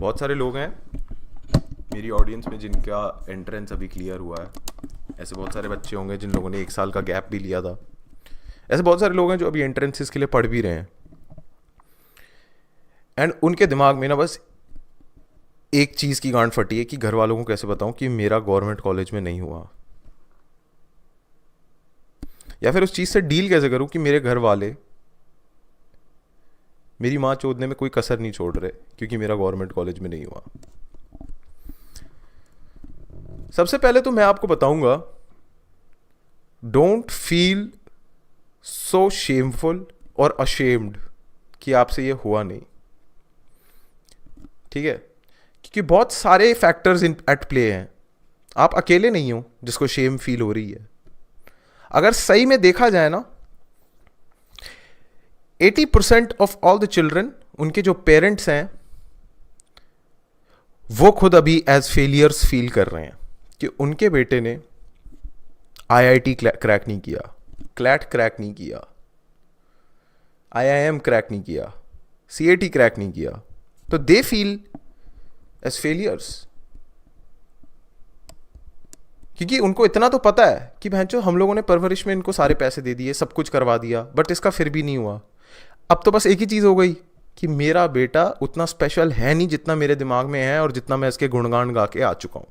बहुत सारे लोग हैं मेरी ऑडियंस में जिनका एंट्रेंस अभी क्लियर हुआ है. ऐसे बहुत सारे बच्चे होंगे जिन लोगों ने 1 साल का गैप भी लिया था. ऐसे बहुत सारे लोग हैं जो अभी एंट्रेंसेस के लिए पढ़ भी रहे हैं. एंड उनके दिमाग में ना बस एक चीज़ की गांठ फटी है कि घर वालों को कैसे बताऊं कि मेरा गवर्नमेंट कॉलेज में नहीं हुआ, या फिर उस चीज़ से डील कैसे करूं कि मेरे घर वाले मेरी माँ चोदने में कोई कसर नहीं छोड़ रहे क्योंकि मेरा गवर्नमेंट कॉलेज में नहीं हुआ. सबसे पहले तो मैं आपको बताऊंगा, डोंट फील सो शेमफुल और अशेम्ड कि आपसे ये हुआ नहीं. ठीक है, क्योंकि बहुत सारे फैक्टर्स इन एट प्ले हैं. आप अकेले नहीं हो जिसको शेम फील हो रही है. अगर सही में देखा जाए ना, 80% ऑफ ऑल द चिल्ड्रन, उनके जो पेरेंट्स हैं वो खुद अभी एज फेलियर्स फील कर रहे हैं कि उनके बेटे ने आईआईटी क्रैक नहीं किया, क्लैट क्रैक नहीं किया, आईआईएम क्रैक नहीं किया, सीएटी क्रैक नहीं किया. तो दे फील एज फेलियर्स क्योंकि उनको इतना तो पता है कि भैंचो हम लोगों ने परवरिश में इनको सारे पैसे दे दिए, सब कुछ करवा दिया, बट इसका फिर भी नहीं हुआ. अब तो बस एक ही चीज़ हो गई कि मेरा बेटा उतना स्पेशल है नहीं जितना मेरे दिमाग में है और जितना मैं इसके गुणगान गा के आ चुका हूं.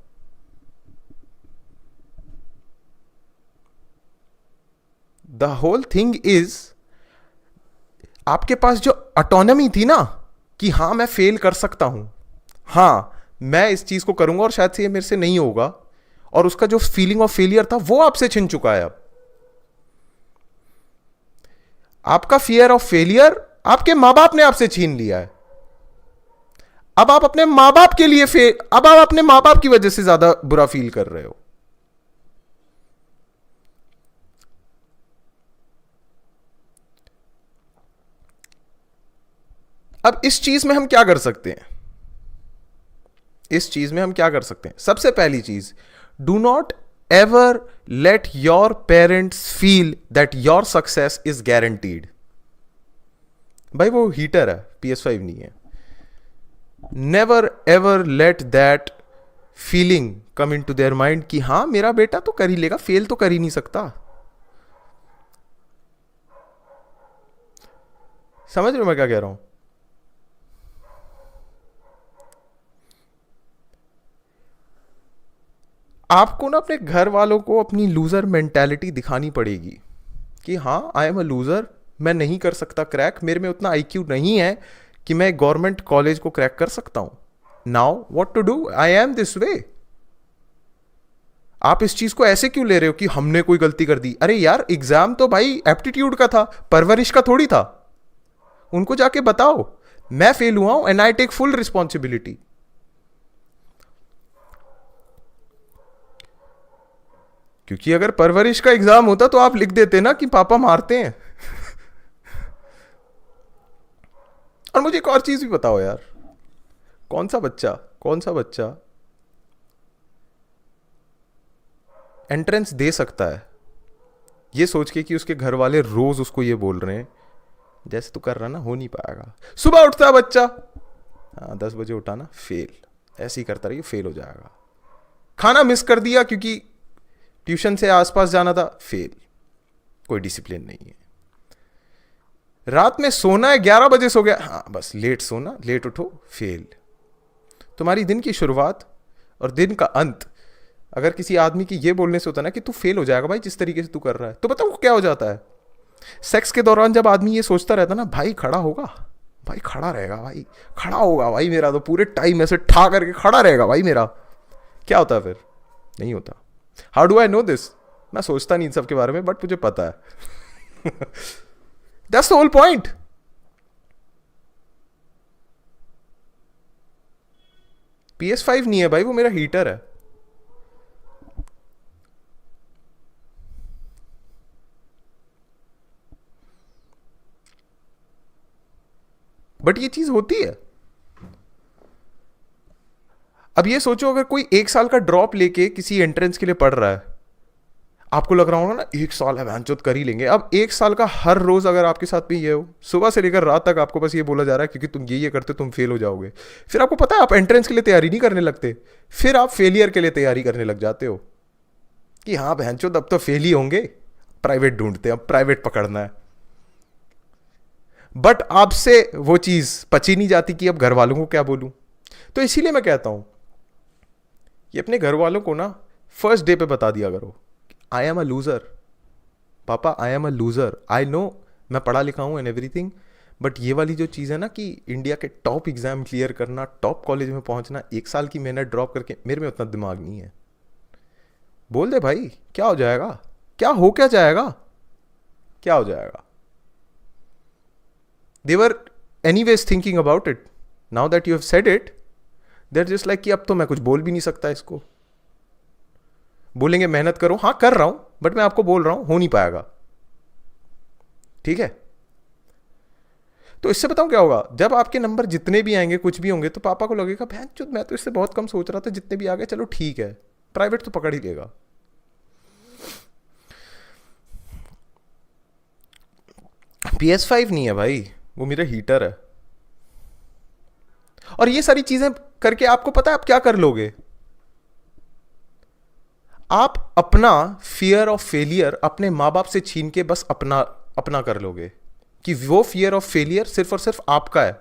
द होल थिंग इज, आपके पास जो ऑटोनॉमी थी ना कि हाँ मैं फेल कर सकता हूं, हाँ मैं इस चीज को करूंगा और शायद से ये मेरे से नहीं होगा, और उसका जो फीलिंग ऑफ फेलियर था वो आपसे छिन चुका है. अब आपका फियर ऑफ फेलियर आपके मां बाप ने आपसे छीन लिया है. अब आप अपने मां बाप के लिए अब आप अपने मां बाप की वजह से ज्यादा बुरा फील कर रहे हो. अब इस चीज में हम क्या कर सकते हैं? सबसे पहली चीज, do not ever let your parents feel that your success is guaranteed. भाई वो हीटर है, PS5 नहीं है. Never ever let that feeling come into their mind कि हाँ मेरा बेटा तो कर ही लेगा, फेल तो कर ही नहीं सकता. समझ रहे हो मैं क्या कह रहा हूं? आपको ना अपने घर वालों को अपनी लूजर मेंटालिटी दिखानी पड़ेगी कि हाँ आई एम अ लूजर, मैं नहीं कर सकता क्रैक, मेरे में उतना आईक्यू नहीं है कि मैं गवर्नमेंट कॉलेज को क्रैक कर सकता हूं. Now what to do, I am this way. आप इस चीज को ऐसे क्यों ले रहे हो कि हमने कोई गलती कर दी? अरे यार एग्जाम तो भाई एप्टीट्यूड का था, परवरिश का थोड़ी था. उनको जाके बताओ मैं फेल हुआ हूं and I take full responsibility. क्योंकि अगर परवरिश का एग्जाम होता तो आप लिख देते ना कि पापा मारते हैं. और मुझे एक और चीज भी बताओ यार, कौन सा बच्चा एंट्रेंस दे सकता है ये सोच के कि उसके घर वाले रोज उसको ये बोल रहे हैं जैसे तू कर रहा ना हो नहीं पाएगा. सुबह उठता है बच्चा, हाँ 10 बजे उठा ना, फेल, ऐसे ही करता रहिए फेल हो जाएगा. खाना मिस कर दिया क्योंकि ट्यूशन से आसपास जाना था, फेल, कोई डिसिप्लिन नहीं है. रात में सोना है 11 बजे सो गया, हाँ बस लेट सोना लेट उठो, फेल. तुम्हारी दिन की शुरुआत और दिन का अंत अगर किसी आदमी की ये बोलने से होता ना कि तू फेल हो जाएगा भाई जिस तरीके से तू कर रहा है, तो बताओ क्या हो जाता है. सेक्स के दौरान जब आदमी ये सोचता रहता ना भाई खड़ा होगा, भाई खड़ा रहेगा, भाई खड़ा होगा, भाई मेरा तो पूरे टाइम ऐसे ठा करके खड़ा रहेगा भाई मेरा, क्या होता है फिर? नहीं होता. How do I know this? मैं सोचता नहीं इन सब के बारे में, बट मुझे पता है. That's the whole point. PS5 नहीं है भाई, वो मेरा हीटर है. बट ये चीज होती है. अब ये सोचो अगर कोई 1 साल का ड्रॉप लेके किसी एंट्रेंस के लिए पढ़ रहा है, आपको लग रहा होगा ना 1 साल है बहनचोद कर ही लेंगे। अब 1 साल का हर रोज अगर आपके साथ भी ये हो, सुबह से लेकर रात तक आपको बस ये बोला जा रहा है क्योंकि तुम ये करते तुम फेल हो जाओगे, फिर आपको पता है आप एंट्रेंस के लिए तैयारी नहीं करने लगते, फिर आप फेलियर के लिए तैयारी करने लग जाते हो कि हाँ बहनचोद अब तो फेल ही होंगे, प्राइवेट ढूंढते हैं, अब प्राइवेट पकड़ना है। बट आपसे वो चीज पची नहीं जाती कि अब घर वालों को क्या बोलूं। तो इसीलिए मैं कहता हूं कि अपने घर वालों को ना फर्स्ट डे पे बता दिया करो, आई एम अ लूजर पापा, I am a loser, I know मैं पढ़ा लिखा हूं एंड एवरीथिंग, बट ये वाली जो चीज़ है ना कि इंडिया के टॉप एग्जाम क्लियर करना, टॉप कॉलेज में पहुंचना, 1 साल की मेहनत ड्रॉप करके, मेरे में उतना दिमाग नहीं है। बोल दे भाई, क्या हो जाएगा, क्या हो क्या जाएगा, क्या हो जाएगा। They were anyways thinking about it, now that you have said it there just like कि अब तो मैं कुछ बोल भी नहीं सकता इसको। बोलेंगे मेहनत करो, हाँ कर रहा हूं, बट मैं आपको बोल रहा हूं हो नहीं पाएगा, ठीक है। तो इससे बताऊं क्या होगा, जब आपके नंबर जितने भी आएंगे कुछ भी होंगे तो पापा को लगेगा भैन चुत मैं तो इससे बहुत कम सोच रहा था, जितने भी आ गए चलो ठीक है, प्राइवेट तो पकड़ ही लेगा। PS5 नहीं है भाई, वो मेरा हीटर है। और ये सारी चीजें करके आपको पता है आप क्या कर लोगे, आप अपना फियर ऑफ फेलियर अपने माँ बाप से छीन के बस अपना अपना कर लोगे कि वो फियर ऑफ फेलियर सिर्फ और सिर्फ आपका है।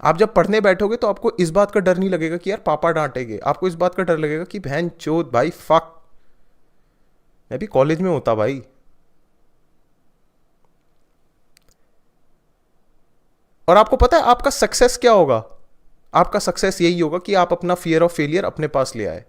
आप जब पढ़ने बैठोगे तो आपको इस बात का डर नहीं लगेगा कि यार पापा डांटेंगे, आपको इस बात का डर लगेगा कि बहन चोद भाई फक, मैं भी कॉलेज में होता भाई। और आपको पता है आपका सक्सेस क्या होगा, आपका सक्सेस यही होगा कि आप अपना फियर ऑफ फेलियर अपने पास ले आए।